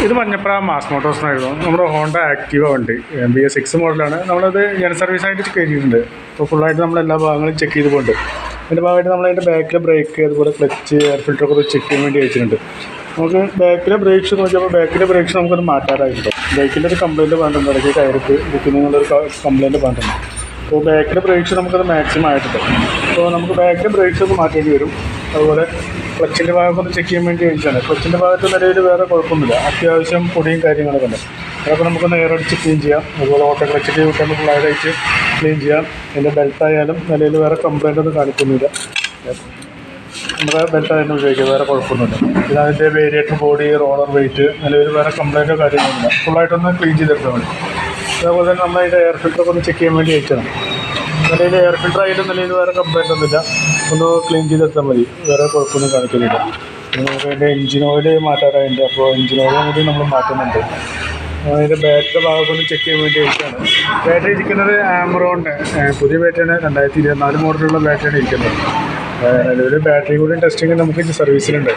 ഇത് മഞ്ഞപ്ര മാസ് മോട്ടോഴ്സിനായിരുന്നു. നമ്മുടെ Honda Activa വണ്ടി BS6 മോഡലാണ്. നമ്മളത് ജന സർവീസായിട്ട് ചെക്ക് ചെയ്തിട്ടുണ്ട്. അപ്പോൾ ഫുള്ളായിട്ട് നമ്മളെല്ലാ ഭാഗങ്ങളും ചെക്ക് ചെയ്ത് പോകുന്നുണ്ട്. അതിൻ്റെ ഭാഗമായിട്ട് നമ്മളതിൻ്റെ ബാക്കിലെ ബ്രേക്ക് അതുപോലെ ക്ലച്ച് എയർ ഫിൽറ്ററൊക്കെ ചെക്ക് ചെയ്യാൻ വേണ്ടി അയച്ചിട്ടുണ്ട്. നമുക്ക് ബാക്കിലെ ബ്രേക്സ് നോക്കിയപ്പോൾ ബാക്കിലെ ബ്രേക്സ് നമുക്കൊന്ന് മാറ്റാറായിട്ടുണ്ട്. ബൈക്കിൻ്റെ ഒരു കംപ്ലയിൻറ്റ് പറഞ്ഞിട്ടുണ്ട്, ഇടയ്ക്ക് ടയർക്ക് ഇരിക്കുന്നുള്ളൊരു കംപ്ലയിൻറ്റ് പറഞ്ഞിട്ടുണ്ട്. അപ്പോൾ ബാക്കിലെ ബ്രേക്സ് നമുക്കത് മാക്സിമം ആയിട്ടുണ്ട്. അപ്പോൾ നമുക്ക് ബാക്കിലെ ബ്രേക്സ് ഒന്ന് മാറ്റേണ്ടി വരും. അതുപോലെ ക്ലച്ചിൻ്റെ ഭാഗമൊക്കെ ഒന്ന് ചെക്ക് ചെയ്യാൻ വേണ്ടി അയച്ചാണ്. ക്ലച്ചിൻ്റെ ഭാഗത്ത് നിലവിൽ വേറെ കുഴപ്പമൊന്നുമില്ല, അത്യാവശ്യം പൊടിയും കാര്യങ്ങളൊക്കെ ഉണ്ട്. അതൊക്കെ നമുക്കൊന്ന് എയറടിച്ച് ക്ലീൻ ചെയ്യാം. അതുപോലെ ഓട്ടോ ക്ലച്ചിൻ്റെ വിട്ടൊന്ന് ഫുള്ളായിട്ട് ക്ലീൻ ചെയ്യാം. അതിൻ്റെ ബെൽറ്റായാലും നിലയിൽ വേറെ കംപ്ലയിൻ്റ് ഒന്നും കാണിക്കുന്നില്ല. നമ്മുടെ ബെൽറ്റായാലും ഉപയോഗിക്കുക, വേറെ കുഴപ്പമൊന്നുമില്ല. പിന്നെ അതിൻ്റെ വേരിയേറ്റർ ബോഡി റോളർ വെയിറ്റ് നിലവിൽ വേറെ കംപ്ലയിൻറ്റോ കാര്യങ്ങളൊന്നുമില്ല. ഫുള്ളായിട്ടൊന്ന് ക്ലീൻ ചെയ്തെടുത്താൽ മതി. അതേപോലെ തന്നെ നമ്മളതിൻ്റെ എയർ ഫിൽറ്ററൊക്കെ ഒന്ന് ചെക്ക് ചെയ്യാൻ വേണ്ടി അയച്ചതാണ്. നിലയിൽ എയർ ഫിൽറ്റർ ആയിട്ട് നിലയിൽ വേറെ കംപ്ലയിൻ്റ് ഒന്നുമില്ല. ഒന്ന് ക്ലീൻ ചെയ്തെടുത്താൽ മതി, വേറെ കുഴപ്പമൊന്നും കാണിക്കുന്നില്ല. പിന്നെ നമുക്ക് അതിൻ്റെ എഞ്ചിൻ ഓയിൽ മാറ്റാറായിട്ടുണ്ട്. അപ്പോൾ എഞ്ചിൻ ഓയിൽ കൂടി നമ്മൾ മാറ്റുന്നുണ്ട്. അതിൻ്റെ ബാറ്ററി ഭാഗമൊന്ന് ചെക്ക് ചെയ്യാൻ വേണ്ടി അയച്ചാണ്. ബാറ്ററി ഇരിക്കുന്നത് ആമറോണിൻ്റെ പുതിയ ബാറ്ററിയാണ്, 2024 മോഡലുള്ള ബാറ്ററിയാണ് ഇരിക്കുന്നത്. നിലവിൽ ബാറ്ററി കൂടി ടെസ്റ്റിങ് നമുക്ക് സർവീസിലുണ്ട്.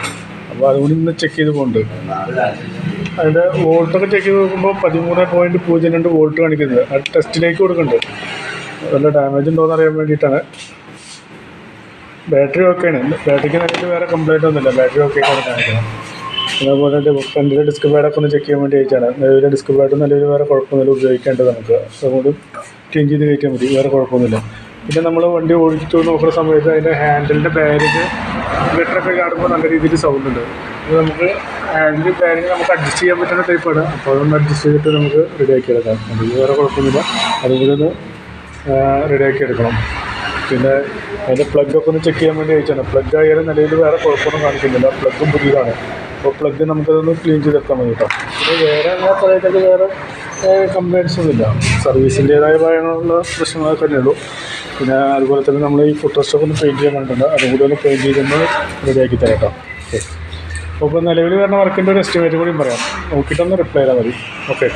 അപ്പോൾ അതുകൂടി ഒന്ന് ചെക്ക് ചെയ്ത് പോകുന്നുണ്ട്. അതിൻ്റെ വോൾട്ടൊക്കെ ചെക്ക് ചെയ്ത് നോക്കുമ്പോൾ 13.02 വോൾട്ട് കാണിക്കുന്നത്. അത് ടെസ്റ്റിലേക്ക് കൊടുക്കുന്നുണ്ട്. വല്ല ഡാമേജ് ഉണ്ടോയെന്ന് അറിയാൻ വേണ്ടിയിട്ടാണ്. ബാറ്ററി ഓക്കെയാണ്. ബാറ്ററിക്ക് നിലവിൽ വേറെ കംപ്ലയിൻ്റ് ഒന്നുമില്ല, ബാറ്ററി ഓക്കെ ആണ് കാണിക്കുന്നത്. അതേപോലെ ഫ്രണ്ടിലെ ഡിസ്ക് പാഡൊക്കെ ഒന്ന് ചെക്ക് ചെയ്യാൻ വേണ്ടി അയച്ചാണ്. നിലവിലെ ഡിസ്ക് പാഡ് നിലവിൽ വേറെ കുഴപ്പമൊന്നുമില്ല, ഉപയോഗിക്കേണ്ടത് നമുക്ക്. അതുകൊണ്ട് ക്ലീൻ ചെയ്ത് കയറ്റിയാൽ മതി, വേറെ കുഴപ്പമൊന്നുമില്ല. പിന്നെ നമ്മൾ വണ്ടി ഓടിച്ചു നോക്കുന്ന സമയത്ത് അതിൻ്റെ ഹാൻഡിലിൻ്റെ ബാരിങ് ഗ്ലിറ്ററൊക്കെ ചാടുമ്പോൾ നല്ല രീതിയിൽ സൗണ്ട് ഉണ്ട്. അത് നമുക്ക് ഹാൻഡിൽ ബാരിങ് നമുക്ക് അഡ്ജസ്റ്റ് ചെയ്യാൻ പറ്റുന്ന ടൈപ്പാണ്. അപ്പോൾ അതൊന്ന് അഡ്ജസ്റ്റ് ചെയ്തിട്ട് നമുക്ക് റെഡിയാക്കി എടുക്കാം. അതിൽ വേറെ കുഴപ്പമൊന്നുമില്ല. അതുപോലെ ഒന്ന് റെഡിയാക്കി എടുക്കണം. പിന്നെ അതിൻ്റെ പ്ലഗൊക്കെ ഒന്ന് ചെക്ക് ചെയ്യാൻ വേണ്ടി അയച്ചാണ്. പ്ലഗ് ആയാലും നിലയിൽ വേറെ കുഴപ്പമൊന്നും കാണിക്കുന്നില്ല, പ്ലഗും പുതിയതാണ്. അപ്പോൾ പ്ലഗ് നമുക്കതൊന്ന് ക്ലീൻ ചെയ്തെടുത്താൽ മതി കേട്ടോ. പിന്നെ വേറെ അങ്ങനെ പറയുന്നത് വേറെ കംപ്ലയിൻറ്റ്സ് ഒന്നുമില്ല. സർവീസിൻ്റേതായ ഭാഗങ്ങളുള്ള പ്രശ്നങ്ങളൊക്കെ തന്നെ ഉള്ളൂ. പിന്നെ അതുപോലെ തന്നെ നമ്മൾ ഈ ഫുഡ് റെസ്റ്റൊക്കെ ഒന്ന് പെയിൻറ്റ് ചെയ്യാൻ വേണ്ടിയിട്ടുണ്ട്. അതും കൂടി ഒന്ന് പെയിൻറ്റ് ചെയ്തൊന്ന് റെഡിയാക്കി തരാം കേട്ടോ. ഓക്കെ. അപ്പോൾ നിലവിൽ വരുന്ന വർക്കിൻ്റെ ഒരു എസ്റ്റിമേറ്റ് കൂടിയും പറയാം, നോക്കിയിട്ടൊന്ന് റിപ്ലൈ ചെയ്താൽ മതി. ഓക്കെ.